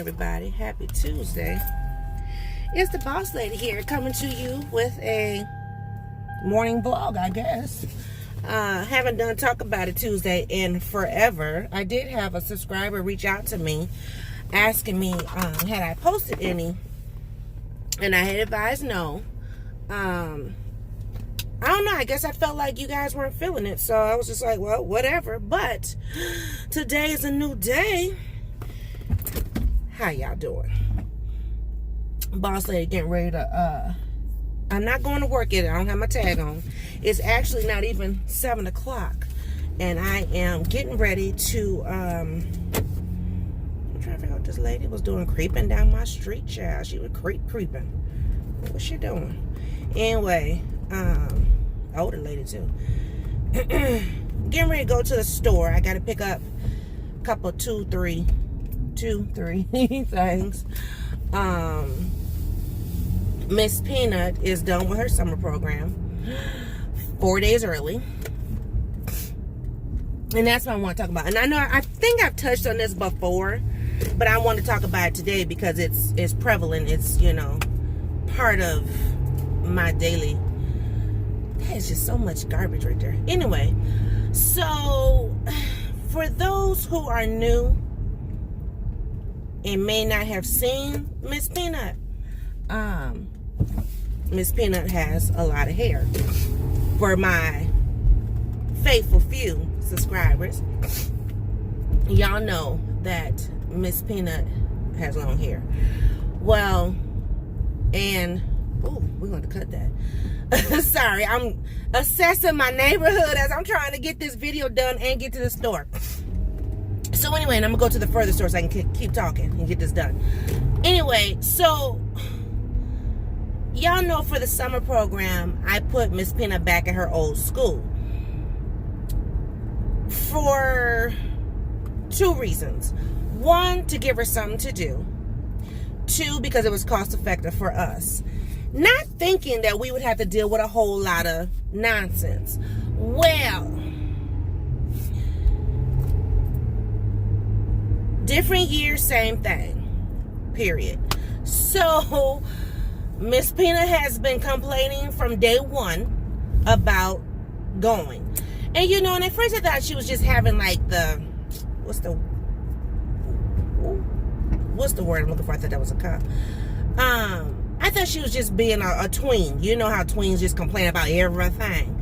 everybody. Happy Tuesday. It's the boss lady here coming to you with a morning vlog, I guess. Haven't done Talk About It Tuesday in forever. I did have a subscriber reach out to me asking me had I posted any, and I had advised no. I don't know, I guess I felt like you guys weren't feeling it, so I was just like, well, whatever. But today is a new day. How y'all doing? Boss lady getting ready to I'm not going to work yet. I don't have my tag on. It's actually not even 7 o'clock, and I am getting ready to I'm trying to figure out what this lady was doing, creeping down my street, child. She was creeping. What's she doing? Anyway, older lady too. Getting ready to go to the store. I got to pick up a couple, two, three things. Miss Peanut is done with her summer program 4 days early, and that's what I want to talk about. And I think I've touched on this before, but I want to talk about it today because it's prevalent. It's, you know, part of my daily. There's just so much garbage right there. Anyway, so for those who are new and may not have seen Miss Peanut, Miss Peanut has a lot of hair. For my faithful few subscribers, y'all know that Miss Peanut has long hair. Well, and we're going to cut that. Sorry, I'm assessing my neighborhood as I'm trying to get this video done and get to the store. So anyway, and I'm gonna go to the further store so I can keep talking and get this done. Anyway, so y'all know for the summer program, I put Miss Peanut back at her old school for two reasons. One, to give her something to do. Two, because it was cost effective for us. Not thinking that we would have to deal with a whole lot of nonsense. Well, different year, same thing. Period. So Miss Peanut has been complaining from day one about going. And you know, and at first I thought she was just having like what's the word I'm looking for? I thought that was a cop. I thought she was just being a tween. You know how tweens just complain about everything.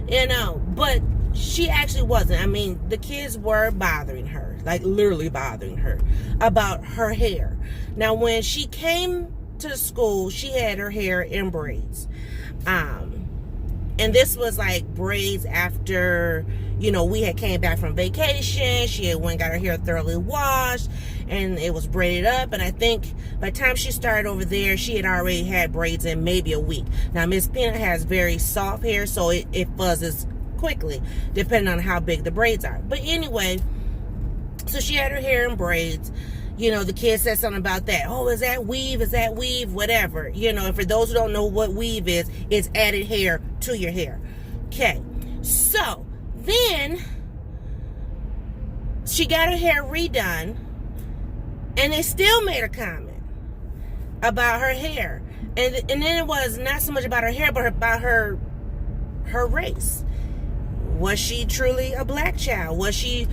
You know, but she actually wasn't. I mean, the kids were bothering her, like literally bothering her about her hair. Now, when she came to the school, she had her hair in braids. And this was like braids after, you know, we had came back from vacation. She had went and got her hair thoroughly washed, and it was braided up. And I think by the time she started over there, she had already had braids in maybe a week. Now, Miss Peanut has very soft hair, so it fuzzes quickly, depending on how big the braids are. But anyway, so she had her hair in braids. You know, the kid said something about that. Oh, is that weave? Is that weave? Whatever. You know, and for those who don't know what weave is, it's added hair to your hair. Okay. So, then she got her hair redone, and they still made a comment about her hair. And then it was not so much about her hair, but about her race. Was she truly a black child? Was she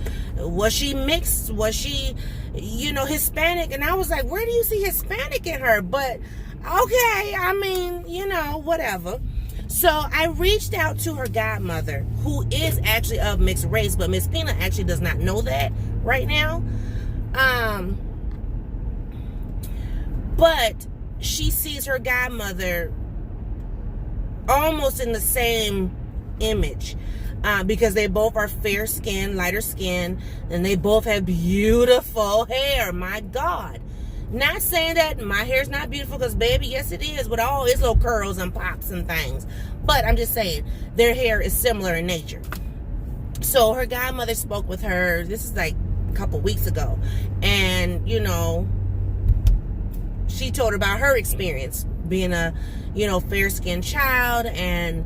mixed? Was she, you know, Hispanic? And I was like, where do you see Hispanic in her? But okay, I mean, you know, whatever. So I reached out to her godmother, who is actually of mixed race, but Miss Peanut actually does not know that right now. But she sees her godmother almost in the same image. Because they both are fair skin, lighter skin, and they both have beautiful hair. My God. Not saying that my hair's not beautiful, because baby, yes it is, with all its little curls and pops and things. But I'm just saying, their hair is similar in nature. So her godmother spoke with her, this is like a couple weeks ago, and you know, she told her about her experience being a, you know, fair-skinned child, and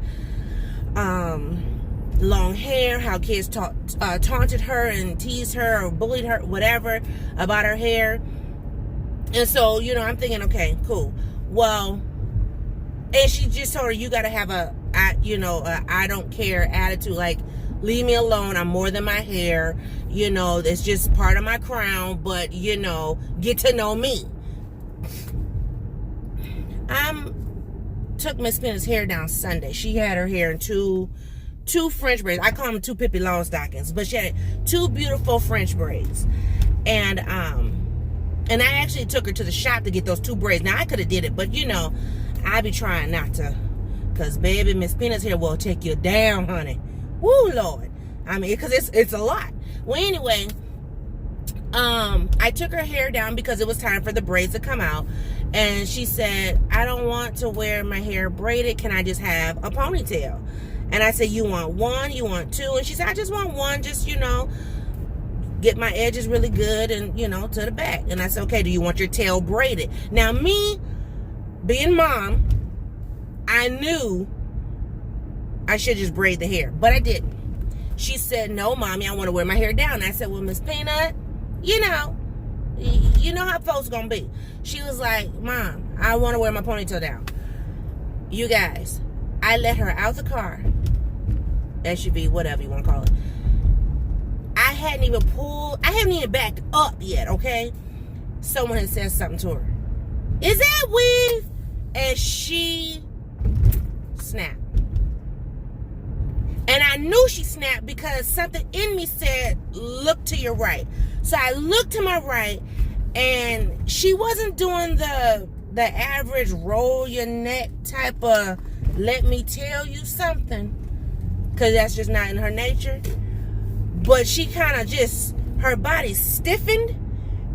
long hair, how kids taunted her and teased her or bullied her, whatever, about her hair. And so, I'm thinking, okay, cool. Well, and she just told her, you got to have a I don't care attitude. Like, leave me alone. I'm more than my hair. It's just part of my crown. But, get to know me. Took Miss Peanut's hair down Sunday. She had her hair in two French braids. I call them two Pippi Longstockings. But she had two beautiful French braids. And I actually took her to the shop to get those two braids. Now, I could have did it. But, I be trying not to. Because, baby, Miss Peanut's hair will take you down, honey. Woo, Lord. I mean, because it's a lot. Well, anyway, I took her hair down because it was time for the braids to come out. And she said, I don't want to wear my hair braided. Can I just have a ponytail? And I said, you want one? You want two? And she said, I just want one. Just, get my edges really good and, to the back. And I said, okay, do you want your tail braided? Now, me, being mom, I knew I should just braid the hair, but I didn't. She said, no, Mommy, I want to wear my hair down. And I said, well, Miss Peanut, you know how folks gonna be. She was like, Mom, I want to wear my ponytail down. You guys, I let her out the car, SUV, whatever you want to call it. I hadn't even backed up yet, okay? Someone had said something to her. Is that weave? And she snapped. And I knew she snapped because something in me said, look to your right. So I looked to my right, and she wasn't doing the average roll your neck type of let me tell you something, because that's just not in her nature. But she kind of just, her body stiffened,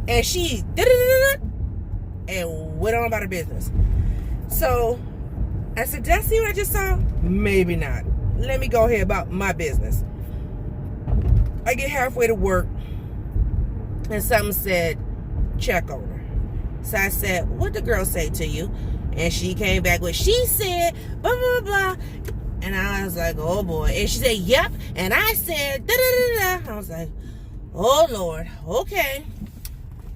and she and went on about her business. So I said, did I see what I just saw? Maybe not. Let me go ahead about my business. I get halfway to work, and something said, check on her. So I said, what the girl say to you? And she came back with, she said, blah, blah, blah. And I was like, oh boy. And she said, yep. And I said, da, da, da, da. I was like, oh Lord, okay.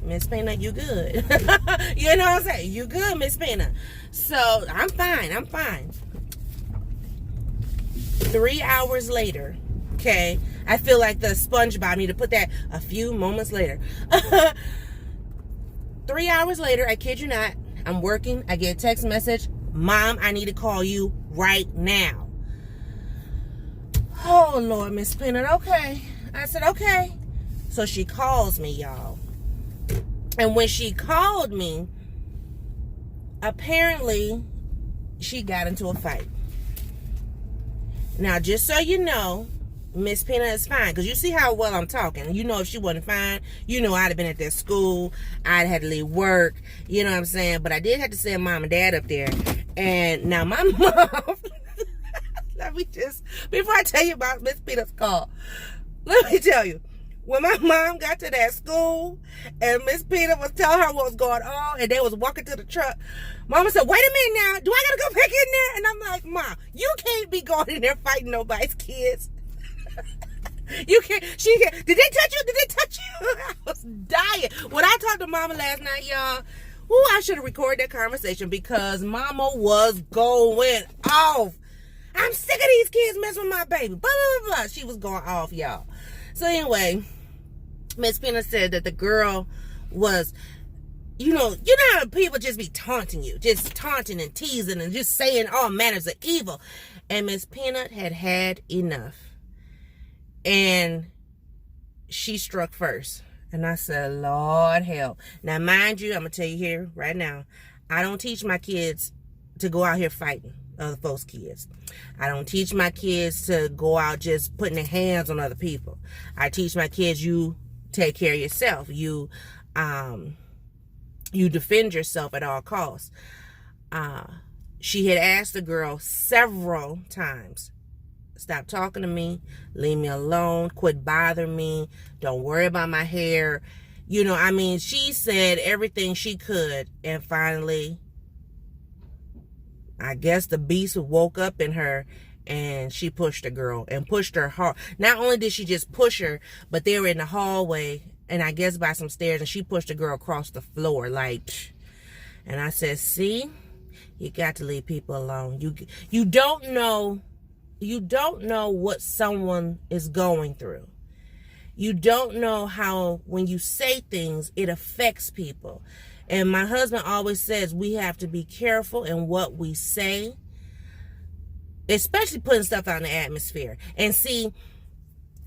Miss Peanut, you good. You know what I'm saying? You good, Miss Peanut. So I'm fine. 3 hours later, okay, I feel like the SpongeBob. I need to put that a few moments later. 3 hours later, I kid you not, I'm working. I get a text message, Mom, I need to call you right now. Oh, Lord, Miss Peanut, okay. I said, okay. So she calls me, y'all. And when she called me, apparently she got into a fight. Now, just so you know, Miss Peanut is fine. Because you see how well I'm talking. You know, if she wasn't fine, I'd have been at that school. I'd had to leave work. You know what I'm saying? But I did have to send Mom and Dad up there. And now my mom... Let me just... Before I tell you about Miss Peanut's call, let me tell you. When my mom got to that school and Miss Peanut was telling her what was going on and they was walking to the truck, Mama said, wait a minute now. Do I got to go back in there? And I'm like, Mom, you can't be going in there fighting nobody's kids. You can't. She can't. Did they touch you? Did they touch you? I was dying. When I talked to Mama last night, y'all, I should have recorded that conversation because Mama was going off. I'm sick of these kids messing with my baby. Blah, blah, blah. She was going off, y'all. So anyway, Miss Peanut said that the girl was, you know how people just be taunting you, just taunting and teasing and just saying all manners of evil. And Miss Peanut had enough. And she struck first. And I said, Lord help. Now, mind you, I'm going to tell you here right now, I don't teach my kids to go out here fighting other folks' kids. I don't teach my kids to go out just putting their hands on other people. I teach my kids, you take care of yourself. You defend yourself at all costs. She had asked the girl several times, stop talking to me, leave me alone, quit bothering me, don't worry about my hair. She said everything she could, and finally, I guess the beast woke up in her and she pushed the girl and pushed her hard. Not only did she just push her, but they were in the hallway and I guess by some stairs, and she pushed the girl across the floor, like, and I said, see, you got to leave people alone. You don't know what someone is going through. You don't know how, when you say things, it affects people. And my husband always says we have to be careful in what we say, especially putting stuff out in the atmosphere. And see,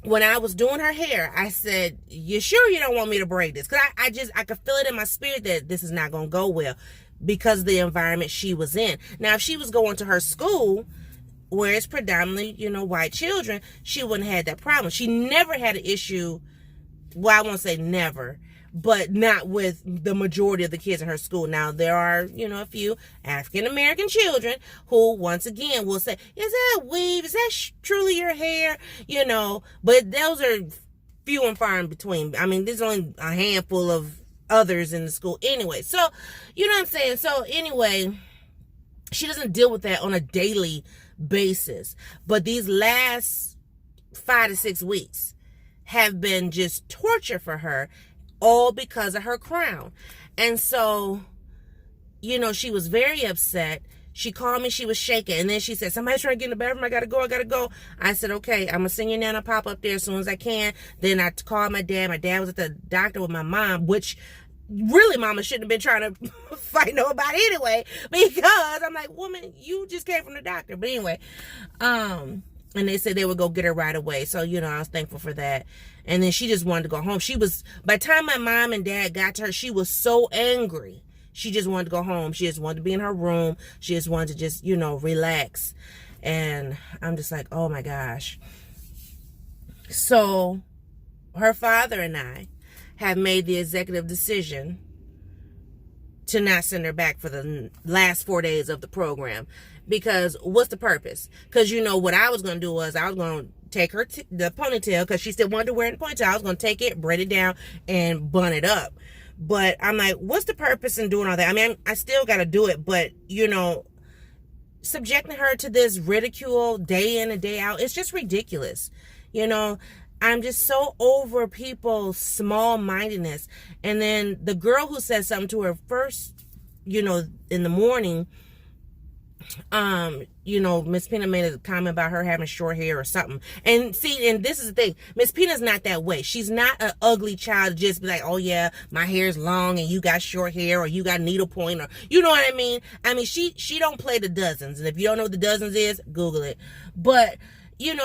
when I was doing her hair, I said, you sure you don't want me to braid this? Because I could feel it in my spirit that this is not going to go well because of the environment she was in. Now, if she was going to her school where it's predominantly, white children, she wouldn't have had that problem. She never had an issue. Well, I won't say never, but not with the majority of the kids in her school. Now, there are, a few African-American children who, once again, will say, is that weave? Is that truly your hair? But those are few and far in between. I mean, there's only a handful of others in the school anyway. So, you know what I'm saying? So, anyway, she doesn't deal with that on a daily basis. But these last 5 to 6 weeks have been just torture for her, all because of her crown. And so, she was very upset. She called me, she was shaking, and then she said, somebody's trying to get in the bathroom, I gotta go. I said, okay, I'm gonna send your nana pop up there as soon as I can. Then I called my dad. My dad was at the doctor with my mom, which really mama shouldn't have been trying to fight nobody anyway, because I'm like, woman, you just came from the doctor. But anyway, and they said they would go get her right away. So, I was thankful for that. And then she just wanted to go home. By the time my mom and dad got to her, she was so angry. She just wanted to go home. She just wanted to be in her room. She just wanted to just, relax. And I'm just like, oh my gosh. So her father and I have made the executive decision to not send her back for the last 4 days of the program. Because what's the purpose? Because what I was going to do was I was going to take her the ponytail, because she still wanted to wear the ponytail. I was going to take it, braid it down, and bun it up. But I'm like, what's the purpose in doing all that? I mean, I still got to do it, but, subjecting her to this ridicule day in and day out, it's just ridiculous. I'm just so over people's small-mindedness. And then the girl who said something to her first, in the morning, Miss Pina made a comment about her having short hair or something. And see, and this is the thing, Miss Pina's not that way. She's not an ugly child to just be like, oh yeah, my hair's long and you got short hair, or you got needlepoint, or you know what I mean? I mean, she don't play the dozens. And if you don't know what the dozens is, Google it. But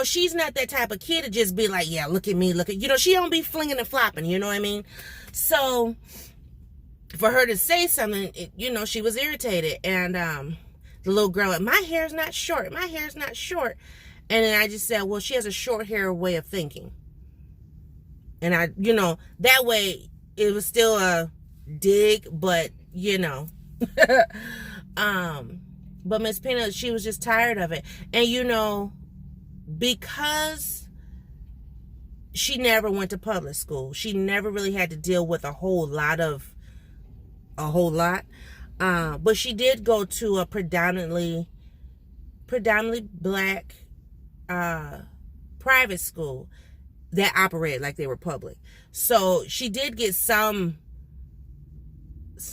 she's not that type of kid to just be like, yeah, look at me, she don't be flinging and flopping, you know what I mean? So for her to say something, she was irritated. And the little girl, my hair's not short. And then I just said, well, she has a short hair way of thinking. And I, that way it was still a dig, but, but Miss Pina, she was just tired of it. And, because she never went to public school, she never really had to deal with a whole lot. But she did go to a predominantly black private school that operated like they were public. So she did get some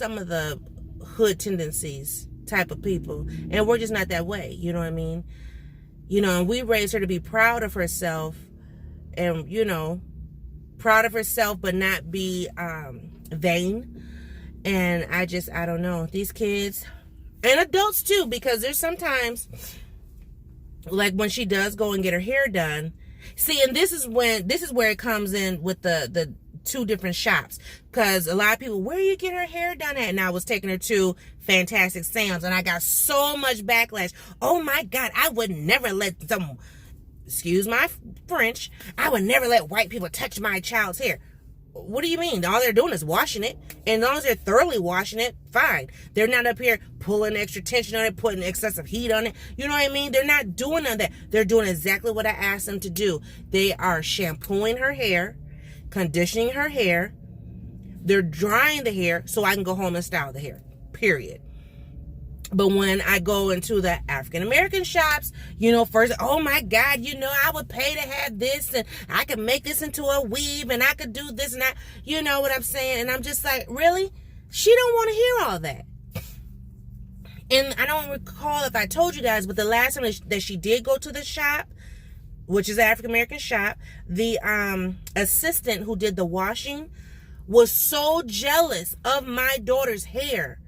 of the hood tendencies type of people. And we're just not that way. You know what I mean? And we raised her to be proud of herself and, proud of herself, but not be vain. And I don't know, these kids and adults too, because there's sometimes, like when she does go and get her hair done, see, and this is where it comes in with the two different shops, because a lot of people, where you get her hair done at? And I was taking her to Fantastic Sam's, and I got so much backlash. Oh my God, I would never let excuse my French, I would never let white people touch my child's hair. What do you mean? All they're doing is washing it. And as long as they're thoroughly washing it, fine. They're not up here pulling extra tension on it, putting excessive heat on it. You know what I mean? They're not doing none of that. They're doing exactly what I asked them to do. They are shampooing her hair, conditioning her hair. They're drying the hair so I can go home and style the hair. Period. But when I go into the African American shops, you know, first, oh my God, you know, I would pay to have this, and I could make this into a weave, and I could do this and that. You know what I'm saying? And I'm just like, really? She don't want to hear all that. And I don't recall if I told you guys, but the last time that she did go to the shop, which is an African American shop, the assistant who did the washing was so jealous of my daughter's hair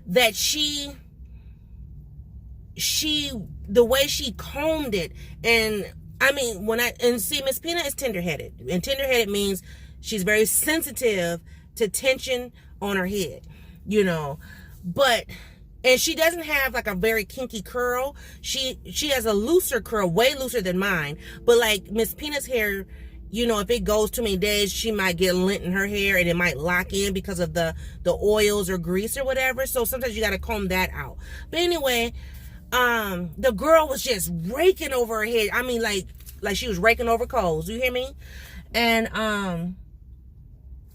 that the way she combed it, and I mean, see, Miss Peanut is tender-headed, and tender-headed means she's very sensitive to tension on her head, you know, and she doesn't have like a very kinky curl. She has a looser curl, way looser than mine, but like Miss Peanut's hair, you know, if it goes too many days, she might get lint in her hair and it might lock in because of the oils or grease or whatever. So sometimes you got to comb that out. But anyway, the girl was just raking over her head. I mean, like she was raking over coals. You hear me? And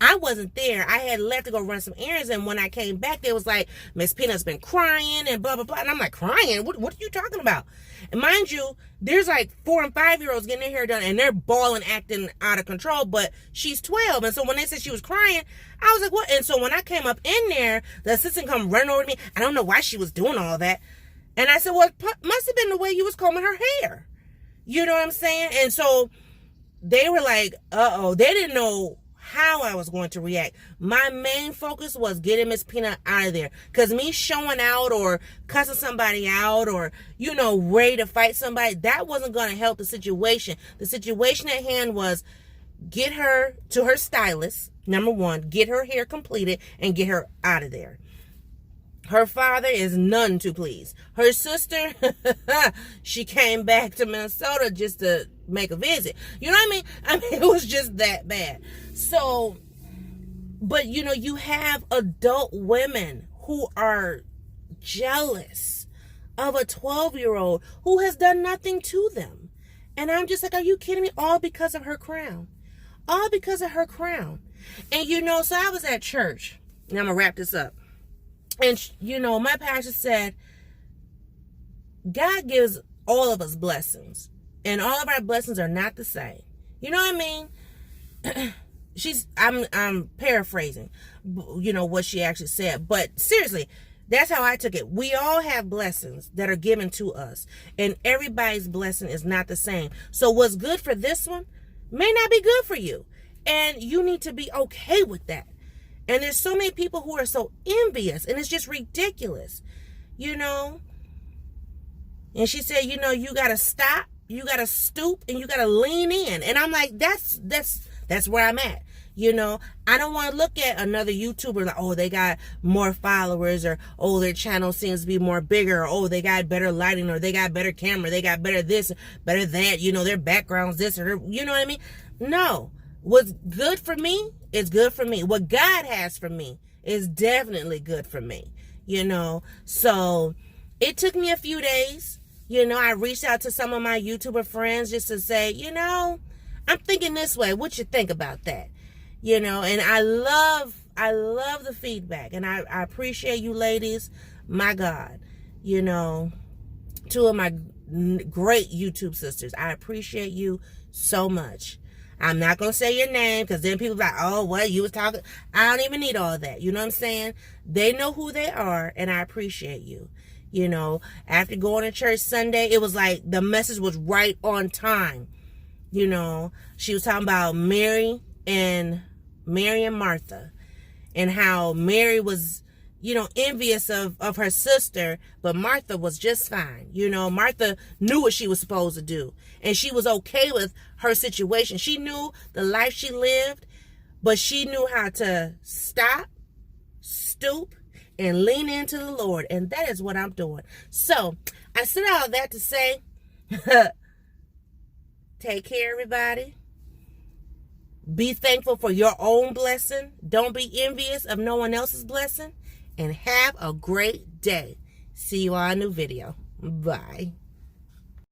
I wasn't there. I had left to go run some errands, and when I came back, they was like, Miss Peanut's been crying and blah blah blah. And I'm like, crying? What are you talking about? And mind you, there's like 4 and 5-year-olds getting their hair done, and they're bawling, acting out of control. But she's 12, and so when they said she was crying, I was like, what? And so when I came up in there, the assistant come running over to me. I don't know why she was doing all that. And I said, well, it must have been the way you was combing her hair. You know what I'm saying? And so they were like, uh-oh. They didn't know how I was going to react. My main focus was getting Miss Peanut out of there. Because me showing out or cussing somebody out or, you know, ready to fight somebody, that wasn't going to help the situation. The situation at hand was get her to her stylist, number one, get her hair completed, and get her out of there. Her father is none too pleased. Her sister, she came back to Minnesota just to make a visit. You know what I mean? I mean, it was just that bad. So, but you know, you have adult women who are jealous of a 12-year-old who has done nothing to them. And I'm just like, are you kidding me? All because of her crown. All because of her crown. And you know, so I was at church. And I'm going to wrap this up. And, you know, my pastor said, God gives all of us blessings. And all of our blessings are not the same. You know what I mean? I'm paraphrasing, you know, what she actually said. But seriously, that's how I took it. We all have blessings that are given to us. And everybody's blessing is not the same. So what's good for this one may not be good for you. And you need to be okay with that. And there's so many people who are so envious, and it's just ridiculous, you know. And she said, you know, you got to stop, you got to stoop, and you got to lean in. And I'm like, that's where I'm at. You know, I don't want to look at another YouTuber like, oh, they got more followers, or, oh, their channel seems to be more bigger, or, oh, they got better lighting, or they got better camera, they got better this, better that, you know, their background's this, or, you know what I mean? No. What's good for me is good for me. What God has for me is definitely good for me, you know. So it took me a few days. You know, I reached out to some of my YouTuber friends just to say, you know, I'm thinking this way. What you think about that? You know, and I love the feedback, and I appreciate you ladies. My God, you know, 2 of my great YouTube sisters. I appreciate you so much. I'm not going to say your name, because then people are like, oh, what, you was talking. I don't even need all that. You know what I'm saying? They know who they are, and I appreciate you. You know, after going to church Sunday, it was like the message was right on time. You know, she was talking about Mary and Martha, and how Mary was, you know, envious of her sister, but Martha was just fine. You know, Martha knew what she was supposed to do, and she was okay with her situation. She knew the life she lived, but she knew how to stop, stoop, and lean into the Lord, and that is what I'm doing. So, I said all of that to say, take care, everybody. Be thankful for your own blessing. Don't be envious of no one else's blessing. And have a great day. See you on a new video. Bye.